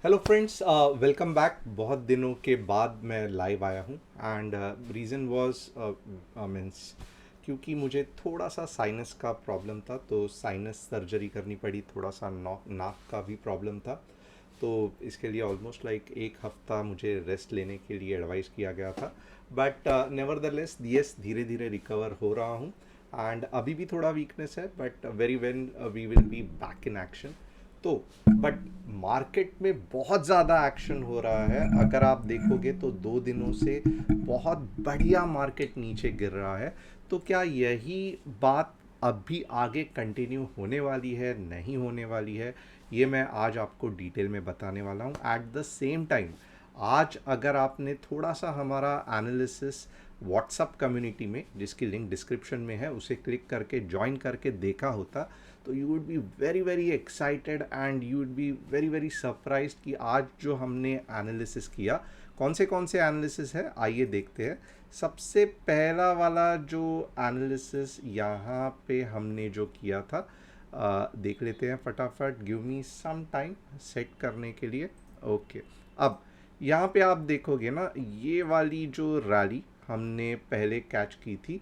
Hello friends, welcome back. बहुत दिनों के बाद मैं लाइव आया हूँ एंड रीज़न वाज मीन्स क्योंकि मुझे थोड़ा सा साइनस का प्रॉब्लम था, तो साइनस सर्जरी करनी पड़ी। थोड़ा सा नाक का भी प्रॉब्लम था, तो इसके लिए ऑलमोस्ट लाइक एक हफ्ता मुझे रेस्ट लेने के लिए एडवाइस किया गया था। बट नेवरदलेस यस, धीरे धीरे रिकवर हो रहा हूँ एंड अभी भी थोड़ा वीकनेस है, but very when we will be back in action. तो बट मार्केट में बहुत ज़्यादा एक्शन हो रहा है। अगर आप देखोगे तो 2 दिनों से बहुत बढ़िया मार्केट नीचे गिर रहा है। तो क्या यही बात अभी आगे कंटिन्यू होने वाली है, नहीं होने वाली है, ये मैं आज आपको डिटेल में बताने वाला हूँ। एट द सेम टाइम आज अगर आपने थोड़ा सा हमारा एनालिसिस व्हाट्सअप कम्युनिटी में, जिसकी लिंक डिस्क्रिप्शन में है, उसे क्लिक करके ज्वाइन करके देखा होता, तो you would be very very excited and you would be very very surprise कि आज जो हमने एनालिसिस किया, कौन से एनालिसिस है आइए देखते हैं। सबसे पहला वाला जो एनालिसिस यहाँ पे हमने जो किया था, देख लेते हैं फटाफट। Give me some time set करने के लिए। ओके, अब यहाँ पे आप देखोगे ना, ये वाली जो रैली हमने पहले कैच की थी,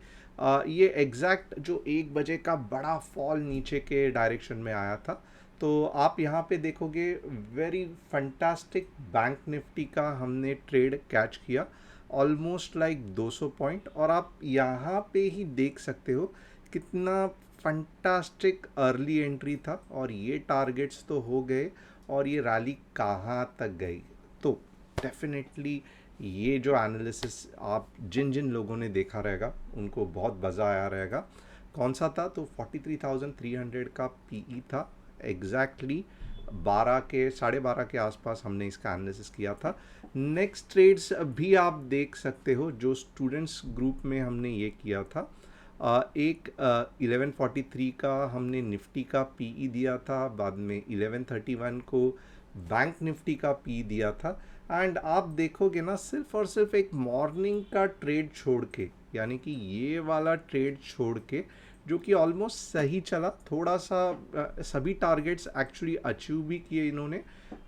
ये एग्जैक्ट जो 1 बजे का बड़ा फॉल नीचे के डायरेक्शन में आया था। तो आप यहाँ पे देखोगे वेरी फंटास्टिक बैंक निफ्टी का हमने ट्रेड कैच किया, ऑलमोस्ट लाइक 200 पॉइंट। और आप यहाँ पे ही देख सकते हो कितना फंटास्टिक अर्ली एंट्री था, और ये टारगेट्स तो हो गए और ये रैली कहाँ तक गई। तो डेफिनेटली ये जो एनालिसिस आप जिन जिन लोगों ने देखा रहेगा उनको बहुत मज़ा आया रहेगा। कौन सा था? तो 43,300 का पीई था, एग्जैक्टली 12 के 12:30 के आसपास हमने इसका एनालिसिस किया था। नेक्स्ट ट्रेड्स भी आप देख सकते हो, जो स्टूडेंट्स ग्रुप में हमने ये किया था। एक 1143 का हमने निफ्टी का पीई दिया था, बाद में 1131 को बैंक निफ्टी का पी दिया था। एंड आप देखोगे ना, सिर्फ और सिर्फ एक मॉर्निंग का ट्रेड छोड़ के, यानी कि ये वाला ट्रेड छोड़ के, जो कि ऑलमोस्ट सही चला, थोड़ा सा सभी टारगेट्स एक्चुअली अचीव भी किए इन्होंने,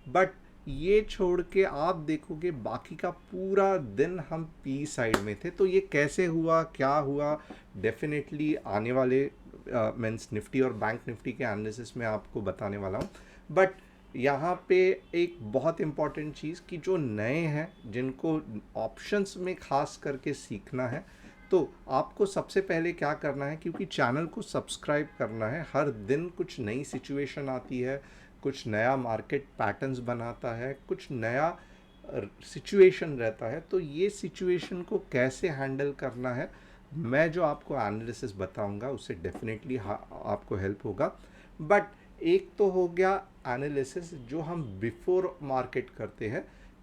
बट ये छोड़ के आप देखोगे बाकी का पूरा दिन हम पी साइड में थे। तो ये कैसे हुआ, क्या हुआ, डेफिनेटली आने वाले मीन्स निफ्टी और बैंक निफ्टी के एनालिसिस में आपको बताने वाला हूँ। बट यहाँ पे एक बहुत इम्पॉर्टेंट चीज़ कि जो नए हैं, जिनको ऑप्शंस में खास करके सीखना है, तो आपको सबसे पहले क्या करना है, क्योंकि चैनल को सब्सक्राइब करना है। हर दिन कुछ नई सिचुएशन आती है, कुछ नया मार्केट पैटर्न्स बनाता है, कुछ नया सिचुएशन रहता है। तो ये सिचुएशन को कैसे हैंडल करना है, मैं जो आपको एनालिसिस बताऊंगा उससे डेफिनेटली आपको हेल्प होगा। बट एक तो हो गया एनालिसिस जो हम बिफोर मार्केट करते हैं।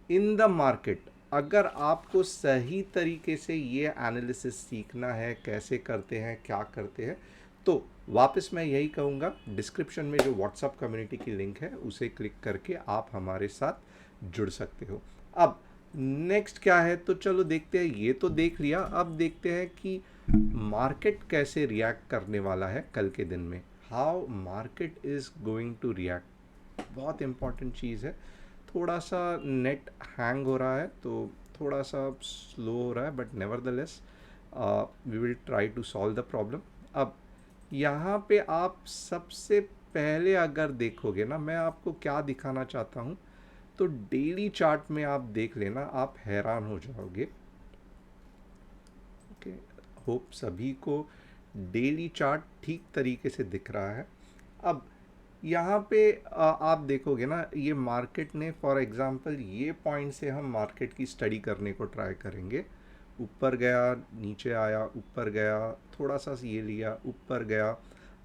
इन द मार्केट अगर आपको सही तरीके से ये एनालिसिस सीखना है, कैसे करते हैं, क्या करते हैं, तो वापस मैं यही कहूँगा, डिस्क्रिप्शन में जो व्हाट्सअप कम्युनिटी की लिंक है उसे क्लिक करके आप हमारे साथ जुड़ सकते हो। अब नेक्स्ट क्या है, तो चलो देखते हैं। ये तो देख लिया, अब देखते हैं कि मार्केट कैसे रिएक्ट करने वाला है कल के दिन में। How market is going to react, बहुत इंपॉर्टेंट चीज़ है। थोड़ा सा नेट हैंग हो रहा है, तो थोड़ा सा स्लो हो रहा है, but nevertheless we will try to solve the problem. अब यहाँ पे आप सबसे पहले अगर देखोगे ना, मैं आपको क्या दिखाना चाहता हूँ, तो डेली चार्ट में आप देख लेना, आप हैरान हो जाओगे। ओके, होप सभी को डेली चार्ट ठीक तरीके से दिख रहा है। अब यहाँ पे आप देखोगे ना, ये मार्केट ने फॉर एग्जांपल ये पॉइंट से हम मार्केट की स्टडी करने को ट्राई करेंगे। ऊपर गया, नीचे आया, ऊपर गया, थोड़ा सा ये लिया, ऊपर गया।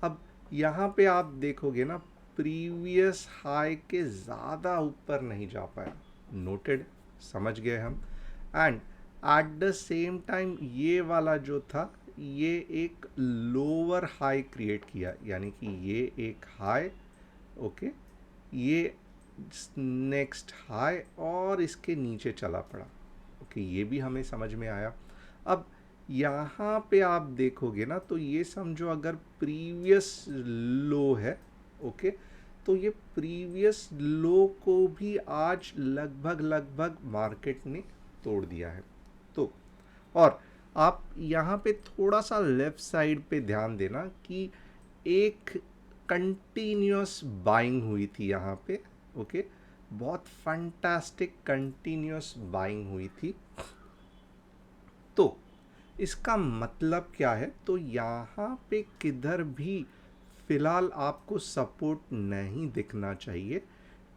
अब यहाँ पे आप देखोगे ना, प्रीवियस हाई के ज़्यादा ऊपर नहीं जा पाया। नोटेड, समझ गए हम। And at the same time ये वाला जो था, ये एक लोअर हाई क्रिएट किया, यानी कि ये एक हाई, ओके, ये नेक्स्ट हाई और इसके नीचे चला पड़ा। ओके, ये भी हमें समझ में आया। अब यहाँ पे आप देखोगे ना, तो ये समझो अगर प्रीवियस लो है, ओके, तो ये प्रीवियस लो को भी आज लगभग लगभग मार्केट ने तोड़ दिया है। तो और आप यहाँ पे थोड़ा सा लेफ्ट साइड पे ध्यान देना कि एक कंटिन्यूस बाइंग हुई थी यहाँ पे। ओके, बहुत फंटास्टिक कंटिन्यूस बाइंग हुई थी। तो इसका मतलब क्या है, तो यहाँ पे किधर भी फिलहाल आपको सपोर्ट नहीं दिखना चाहिए।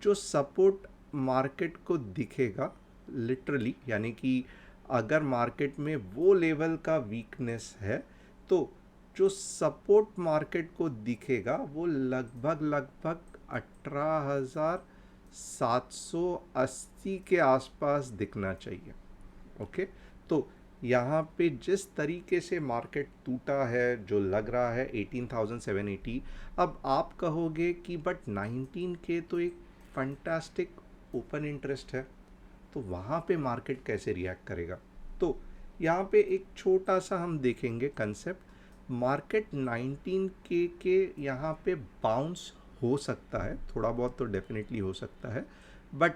जो सपोर्ट मार्केट को दिखेगा लिटरली, यानी कि अगर मार्केट में वो लेवल का वीकनेस है, तो जो सपोर्ट मार्केट को दिखेगा वो लगभग लगभग 18,780 के आसपास दिखना चाहिए। ओके, तो यहाँ पे जिस तरीके से मार्केट टूटा है, जो लग रहा है 18,780, अब आप कहोगे कि बट 19K तो एक फंटास्टिक ओपन इंटरेस्ट है, तो वहाँ पे मार्केट कैसे रिएक्ट करेगा। तो यहाँ पे एक छोटा सा हम देखेंगे कंसेप्ट। मार्केट 19K के यहाँ पे बाउंस हो सकता है, थोड़ा बहुत तो डेफिनेटली हो सकता है, बट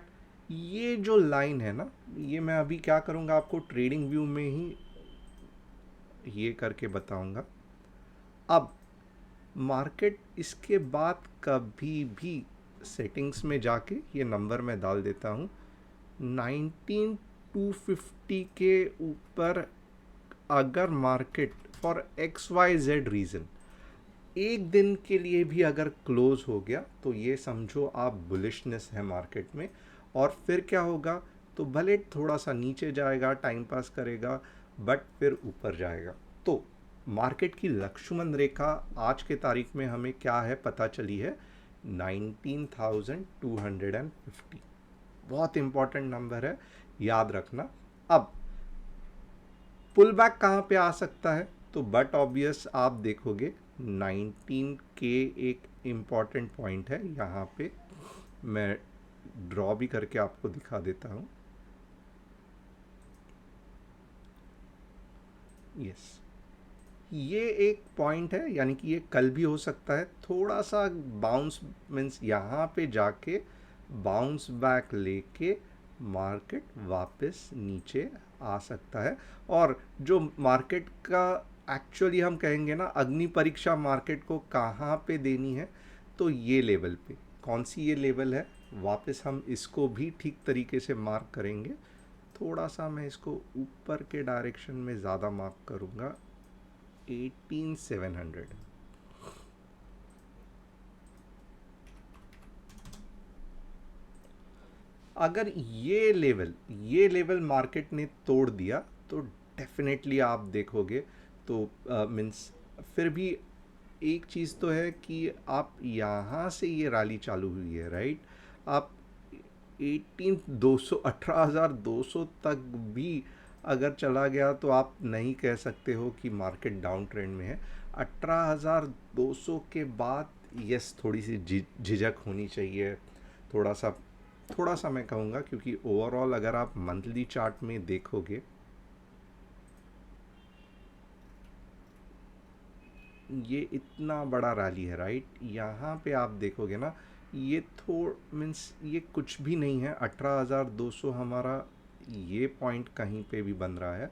ये जो लाइन है ना, ये मैं अभी क्या करूँगा, आपको ट्रेडिंग व्यू में ही ये करके बताऊँगा। अब मार्केट इसके बाद कभी भी सेटिंग्स में जाके ये नंबर मैं डाल देता हूँ, 19,250 के ऊपर अगर मार्केट फॉर XYZ रीज़न एक दिन के लिए भी अगर क्लोज हो गया, तो ये समझो आप बुलिशनेस है मार्केट में। और फिर क्या होगा, तो भले थोड़ा सा नीचे जाएगा, टाइम पास करेगा, बट फिर ऊपर जाएगा। तो मार्केट की लक्ष्मण रेखा आज के तारीख में हमें क्या है पता चली है, 19,250। बहुत इंपॉर्टेंट नंबर है, याद रखना। अब पुल बैक कहाँ पे आ सकता है, तो बट ऑब्वियस आप देखोगे 19K एक इम्पॉर्टेंट पॉइंट है। यहाँ पे मैं ड्रॉ भी करके आपको दिखा देता हूँ। यस, ये एक पॉइंट है, यानी कि ये कल भी हो सकता है। थोड़ा सा बाउंस मीन्स यहाँ पे जाके बाउंस बैक लेके मार्केट वापस नीचे आ सकता है। और जो मार्केट का एक्चुअली हम कहेंगे ना, अग्नि परीक्षा मार्केट को कहाँ पे देनी है, तो ये लेवल पे। कौन सी ये लेवल है, वापस हम इसको भी ठीक तरीके से मार्क करेंगे। थोड़ा सा मैं इसको ऊपर के डायरेक्शन में ज़्यादा मार्क करूँगा, 18,700। अगर ये लेवल मार्केट ने तोड़ दिया, तो डेफिनेटली आप देखोगे, तो मीन्स फिर भी एक चीज़ तो है कि आप यहाँ से ये रैली चालू हुई है, राइट। आप 18,200 तक भी अगर चला गया, तो आप नहीं कह सकते हो कि मार्केट डाउन ट्रेंड में है। 18,200 के बाद यस थोड़ी सी झिझक होनी चाहिए, थोड़ा सा मैं कहूँगा, क्योंकि ओवरऑल अगर आप मंथली चार्ट में देखोगे, ये इतना बड़ा रैली है, राइट। यहाँ पे आप देखोगे ना, ये मीन्स ये कुछ भी नहीं है। 18,200 हमारा ये पॉइंट कहीं पे भी बन रहा है।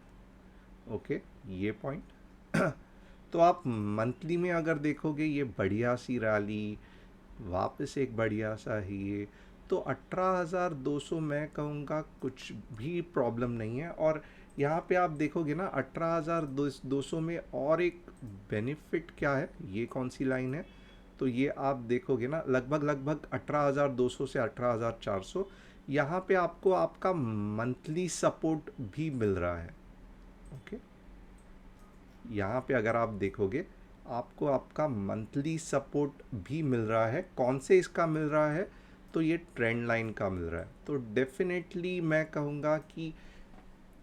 ओके, ये पॉइंट तो आप मंथली में अगर देखोगे, ये बढ़िया सी रैली, वापस एक बढ़िया सा ही ये, तो 18,200 मैं कहूँगा कुछ भी प्रॉब्लम नहीं है। और यहाँ पे आप देखोगे ना, 18,200 में और एक बेनिफिट क्या है, ये कौन सी लाइन है, तो ये आप देखोगे ना, लगभग लगभग 18,200 से 18,400, यहाँ पे आपको आपका मंथली सपोर्ट भी मिल रहा है। ओके, यहाँ पे अगर आप देखोगे, आपको आपका मंथली सपोर्ट भी मिल रहा है। कौन से इसका मिल रहा है, तो ये ट्रेंड लाइन का मिल रहा है। तो डेफिनेटली मैं कहूँगा कि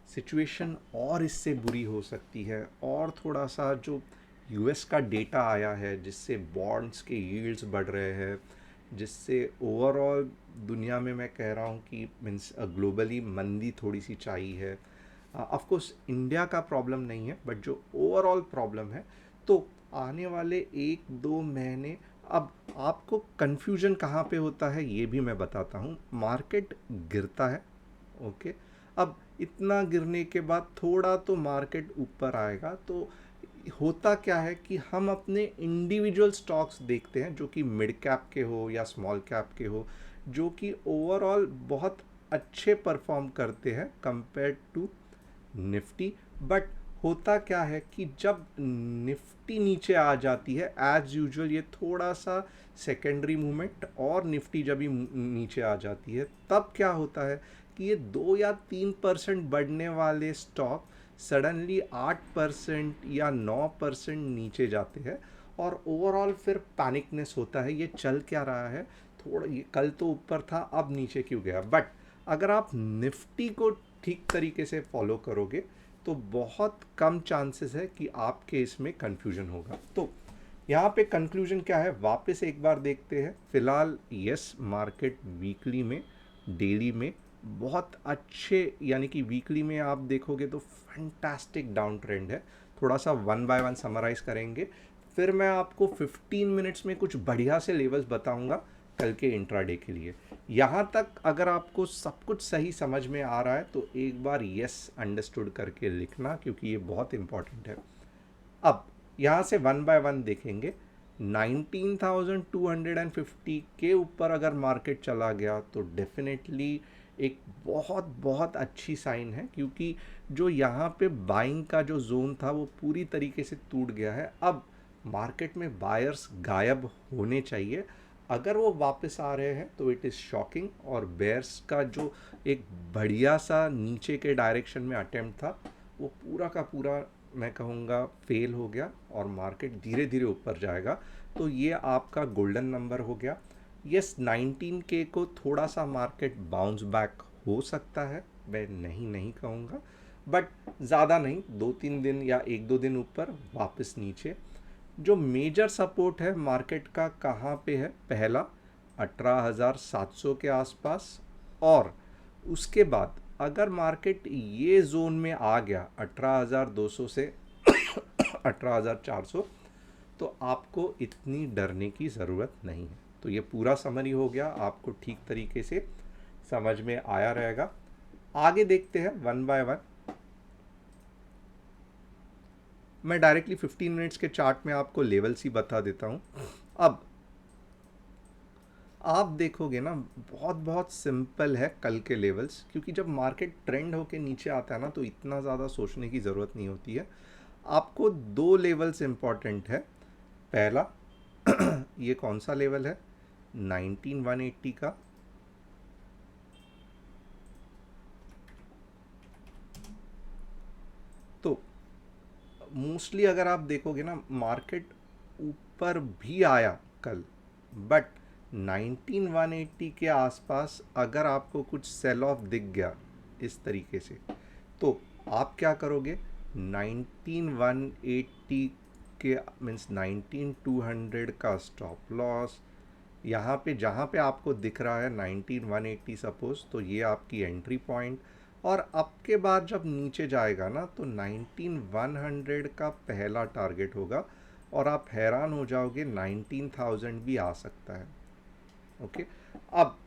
सिचुएशन और इससे बुरी हो सकती है। और थोड़ा सा जो यूएस का डेटा आया है, जिससे बॉन्ड्स के यील्ड्स बढ़ रहे हैं, जिससे ओवरऑल दुनिया में मैं कह रहा हूँ कि मीन्स ग्लोबली मंदी थोड़ी सी चाहिए है। ऑफ कोर्स इंडिया का प्रॉब्लम नहीं है, बट जो ओवरऑल प्रॉब्लम है, तो आने वाले 1-2 महीने अब आपको कन्फ्यूजन कहाँ पे होता है ये भी मैं बताता हूँ। मार्केट गिरता है, ओके। अब इतना गिरने के बाद थोड़ा तो मार्केट ऊपर आएगा, तो होता क्या है कि हम अपने इंडिविजुअल स्टॉक्स देखते हैं जो कि मिड कैप के हो या स्मॉल कैप के हो, जो कि ओवरऑल बहुत अच्छे परफॉर्म करते हैं कंपेयर टू निफ्टी। बट होता क्या है कि जब निफ्टी नीचे आ जाती है, एज यूजुअल ये थोड़ा सा सेकेंडरी मूवमेंट, और निफ्टी जब भी नीचे आ जाती है तब क्या होता है कि ये 2 या 3% बढ़ने वाले स्टॉक सडनली 8% या 9% नीचे जाते हैं, और ओवरऑल फिर पैनिकनेस होता है, ये चल क्या रहा है, थोड़ा ये कल तो ऊपर था अब नीचे क्यों गया। बट अगर आप निफ्टी को ठीक तरीके से फॉलो करोगे तो बहुत कम चांसेस है कि आपके इसमें कंफ्यूजन होगा। तो यहाँ पे कंक्लूजन क्या है, वापस एक बार देखते हैं। फिलहाल यस, मार्केट वीकली में, डेली में बहुत अच्छे, यानी कि वीकली में आप देखोगे तो फैंटास्टिक डाउन ट्रेंड है। थोड़ा सा वन बाय वन समराइज करेंगे, फिर मैं आपको 15 मिनट्स में कुछ बढ़िया से लेवल्स बताऊंगा कल के इंट्राडे के लिए। यहाँ तक अगर आपको सब कुछ सही समझ में आ रहा है तो एक बार यस अंडरस्टूड करके लिखना, क्योंकि ये बहुत इंपॉर्टेंट है। अब यहाँ से वन बाय वन देखेंगे। 19,250 के ऊपर अगर मार्केट चला गया तो डेफिनेटली एक बहुत बहुत अच्छी साइन है, क्योंकि जो यहाँ पे बाइंग का जो जोन था वो पूरी तरीके से टूट गया है। अब मार्केट में बायर्स गायब होने चाहिए, अगर वो वापस आ रहे हैं तो इट इज़ शॉकिंग। और बेयर्स का जो एक बढ़िया सा नीचे के डायरेक्शन में अटेम्प्ट था वो पूरा का पूरा मैं कहूँगा फेल हो गया, और मार्केट धीरे धीरे ऊपर जाएगा। तो ये आपका गोल्डन नंबर हो गया। यस, 19K को थोड़ा सा मार्केट बाउंस बैक हो सकता है, मैं नहीं कहूँगा, बट ज़्यादा नहीं, 2-3 दिन या 1-2 दिन ऊपर वापस नीचे। जो मेजर सपोर्ट है मार्केट का कहाँ पे है, पहला 18,700 के आसपास, और उसके बाद अगर मार्केट ये जोन में आ गया 18,200 से 18,400, तो आपको इतनी डरने की ज़रूरत नहीं है। तो ये पूरा समरी हो गया, आपको ठीक तरीके से समझ में आया रहेगा। आगे देखते हैं वन बाय वन। मैं डायरेक्टली 15 मिनट्स के चार्ट में आपको लेवल्स ही बता देता हूँ। अब आप देखोगे ना, बहुत बहुत सिंपल है कल के लेवल्स, क्योंकि जब मार्केट ट्रेंड होके नीचे आता है ना तो इतना ज़्यादा सोचने की ज़रूरत नहीं होती है। आपको 2 लेवल्स इम्पॉर्टेंट है। पहला ये कौन सा लेवल है, 19,180 का, तो मोस्टली अगर आप देखोगे ना मार्केट ऊपर भी आया कल, बट 19,180 के आसपास अगर आपको कुछ सेल ऑफ दिख गया इस तरीके से, तो आप क्या करोगे, 19,180 के मीन्स 19,200 का स्टॉप लॉस, यहाँ पे जहाँ पे आपको दिख रहा है 19,180 सपोज, तो ये आपकी एंट्री पॉइंट। और अब के बाद जब नीचे जाएगा ना तो 19,100 का पहला टारगेट होगा, और आप हैरान हो जाओगे 19,000 भी आ सकता है। ओके, अब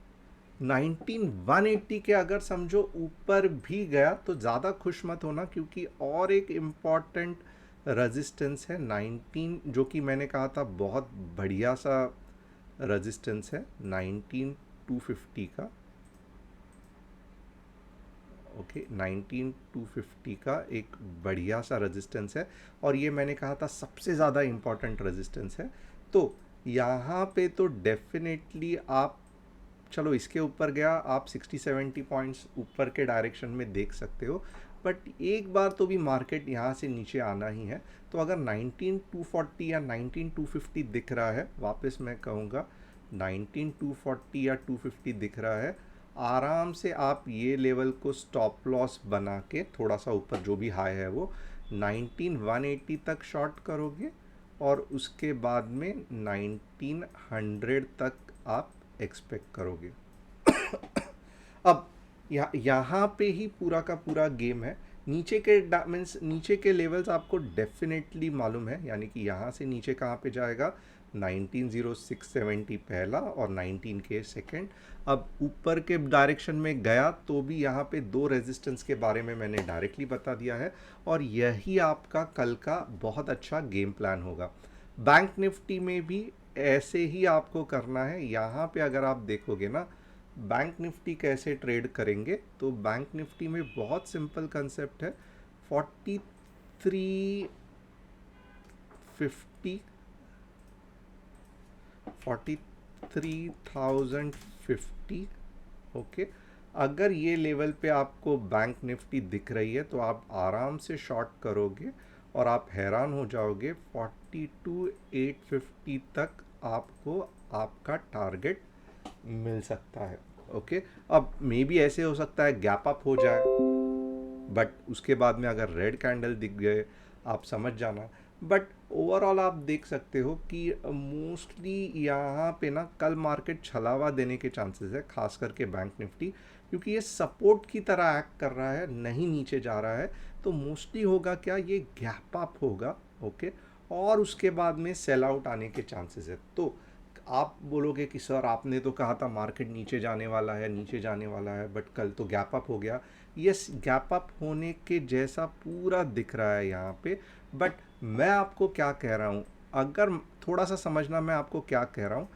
19,180 के अगर समझो ऊपर भी गया तो ज़्यादा खुश मत होना, क्योंकि और एक इम्पॉर्टेंट रेजिस्टेंस है 19, जो कि मैंने कहा था बहुत बढ़िया सा रेजिस्टेंस है 19,250 का। ओके, 19,250 का एक बढ़िया सा रेजिस्टेंस है, और ये मैंने कहा था सबसे ज़्यादा इम्पॉर्टेंट रेजिस्टेंस है। तो यहाँ पे तो डेफिनेटली आप, चलो इसके ऊपर गया, आप 60-70 पॉइंट्स ऊपर के डायरेक्शन में देख सकते हो, बट एक बार तो भी मार्केट यहाँ से नीचे आना ही है। तो अगर 19,240 या 19,250 दिख रहा है, वापस मैं कहूँगा 19,240 या 250 दिख रहा है, आराम से आप ये लेवल को स्टॉप लॉस बना के थोड़ा सा ऊपर जो भी हाई है वो 19,180 तक शॉर्ट करोगे, और उसके बाद में 1900 तक आप एक्सपेक्ट करोगे। अब यहाँ पे ही पूरा का पूरा गेम है। नीचे के मीन्स नीचे के लेवल्स आपको डेफिनेटली मालूम है, यानी कि यहाँ से नीचे कहाँ पे जाएगा, 190670 पहला और 19K सेकंड। अब ऊपर के डायरेक्शन में गया तो भी यहाँ पे दो रेजिस्टेंस के बारे में मैंने डायरेक्टली बता दिया है, और यही आपका कल का बहुत अच्छा गेम प्लान होगा। बैंक निफ्टी में भी ऐसे ही आपको करना है। यहाँ पे अगर आप देखोगे ना बैंक निफ्टी कैसे ट्रेड करेंगे, तो बैंक निफ्टी में बहुत सिंपल कंसेप्ट है। 4350 43,050, ओके। अगर ये लेवल पे आपको बैंक निफ्टी दिख रही है तो आप आराम से शॉर्ट करोगे और आप हैरान हो जाओगे। 42,850 तक आपको आपका टारगेट मिल सकता है, ओके। अब मे बी ऐसे हो सकता है गैप अप हो जाए, बट उसके बाद में अगर रेड कैंडल दिख गए आप समझ जाना। बट ओवरऑल आप देख सकते हो कि मोस्टली यहाँ पे ना कल मार्केट छलावा देने के चांसेस है, खास करके बैंक निफ्टी, क्योंकि ये सपोर्ट की तरह एक्ट कर रहा है, नहीं नीचे जा रहा है। तो मोस्टली होगा क्या, ये गैप अप होगा, ओके, और उसके बाद में सेल आउट आने के चांसेस है। तो आप बोलोगे कि सर आपने तो कहा था मार्केट नीचे जाने वाला है, नीचे जाने वाला है, बट कल तो गैप अप हो गया। यस, गैप अप होने के जैसा पूरा दिख रहा है यहाँ पे। बट मैं आपको क्या कह रहा हूँ, अगर थोड़ा सा समझना मैं आपको क्या कह रहा हूँ।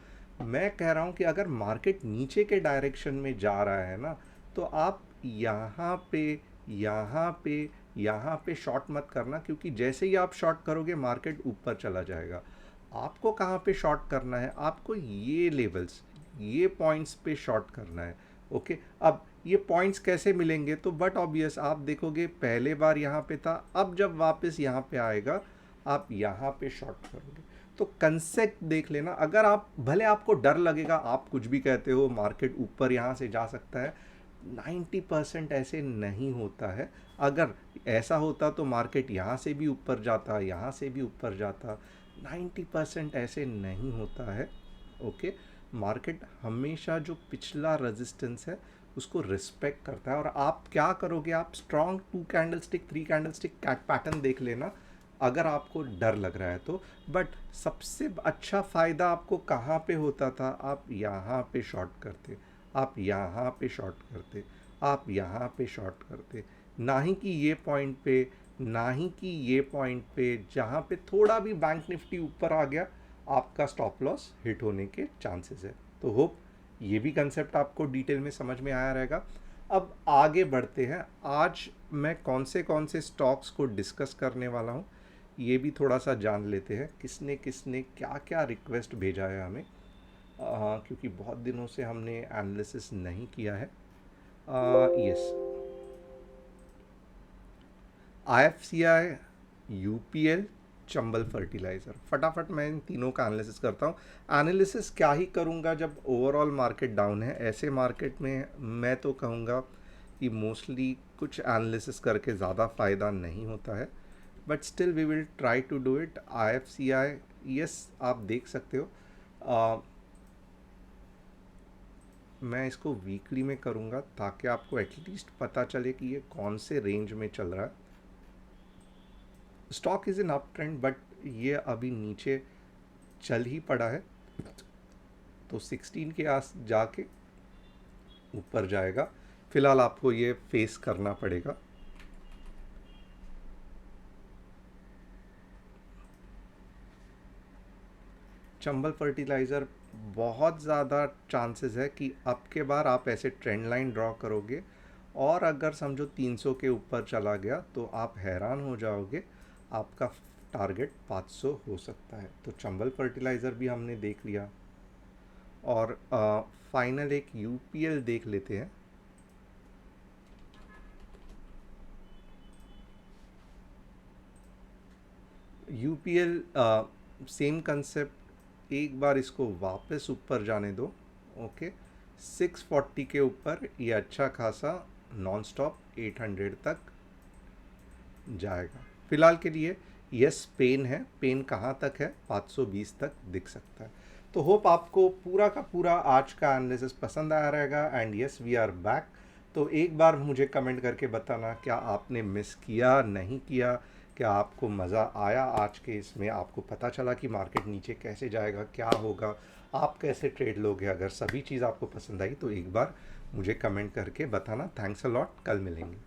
मैं कह रहा हूँ कि अगर मार्केट नीचे के डायरेक्शन में जा रहा है ना, तो आप यहाँ पे यहाँ पे यहाँ पे शॉर्ट मत करना, क्योंकि जैसे ही आप शॉर्ट करोगे मार्केट ऊपर चला जाएगा। आपको कहाँ पे शॉर्ट करना है, आपको ये लेवल्स, ये पॉइंट्स पे शॉर्ट करना है, ओके। अब ये पॉइंट्स कैसे मिलेंगे, तो बट ऑब्वियस आप देखोगे पहले बार यहाँ पे था, अब जब वापस यहाँ पे आएगा आप यहाँ पे शॉर्ट करोगे। तो कंसेप्ट देख लेना। अगर आप, भले आपको डर लगेगा, आप कुछ भी कहते हो मार्केट ऊपर यहाँ से जा सकता है, 90% ऐसे नहीं होता है। अगर ऐसा होता तो मार्केट यहाँ से भी ऊपर जाता, यहाँ से भी ऊपर जाता। 90% ऐसे नहीं होता है, ओके। मार्केट हमेशा जो पिछला रेजिस्टेंस है उसको रिस्पेक्ट करता है। और आप क्या करोगे, आप स्ट्रॉन्ग 2 कैंडलस्टिक 3 कैंडलस्टिक पैटर्न देख लेना अगर आपको डर लग रहा है तो। बट सबसे अच्छा फ़ायदा आपको कहाँ पे होता था, आप यहाँ पे शॉर्ट करते, आप यहाँ पे शॉर्ट करते, आप यहाँ पे शॉर्ट करते, ना ही कि ये पॉइंट पे, ना ही कि ये पॉइंट पे। जहाँ पे थोड़ा भी बैंक निफ्टी ऊपर आ गया आपका स्टॉप लॉस हिट होने के चांसेस है। तो होप ये भी कंसेप्ट आपको डिटेल में समझ में आया रहेगा। अब आगे बढ़ते हैं। आज मैं कौन से स्टॉक्स को डिस्कस करने वाला हूँ ये भी थोड़ा सा जान लेते हैं। किसने किसने क्या क्या रिक्वेस्ट भेजा है हमें, क्योंकि बहुत दिनों से हमने एनालिसिस नहीं किया है। Yes, IFCI, UPL, Chambal fertiliser. फटाफट मैं इन तीनों का एनालिसिस करता हूँ। एनालिसिस क्या ही करूँगा जब ओवरऑल मार्केट डाउन है। ऐसे मार्केट में मैं तो कहूँगा कि मोस्टली कुछ एनालिसिस करके ज़्यादा फ़ायदा नहीं होता है, but still we will try to do it. IFCI, yes, आप देख सकते हो। मैं इसको वीकली में करूँगा ताकि आपको एटलीस्ट पता चले कि ये कौन से रेंज में चल रहा है। Stock is in up trend, but ये अभी नीचे चल ही पड़ा है, तो 16 के आस जाके ऊपर जाएगा। फिलहाल आपको ये फेस करना पड़ेगा। चंबल फर्टिलाइज़र, बहुत ज़्यादा चांसेस है कि अब के बार आप ऐसे ट्रेंड लाइन ड्रॉ करोगे, और अगर समझो 300 के ऊपर चला गया तो आप हैरान हो जाओगे, आपका टारगेट 500 हो सकता है। तो चंबल फर्टिलाइज़र भी हमने देख लिया, और फाइनल एक UPL देख लेते हैं। UPL सेम कंसेप्ट, एक बार इसको वापस ऊपर जाने दो, ओके। 640 के ऊपर ये अच्छा खासा नॉन स्टॉप 800 तक जाएगा। फिलहाल के लिए यस, पेन है। पेन कहाँ तक है, 520 तक दिख सकता है। तो होप आपको पूरा का पूरा आज का एनालिसिस पसंद आया रहेगा। And yes, we are back. तो एक बार मुझे कमेंट करके बताना क्या आपने मिस किया, नहीं किया, क्या आपको मज़ा आया आज के इसमें, आपको पता चला कि मार्केट नीचे कैसे जाएगा, क्या होगा, आप कैसे ट्रेड लोगे? अगर सभी चीज़ आपको पसंद आई तो एक बार मुझे कमेंट करके बताना। थैंक्स अ लॉट, कल मिलेंगे।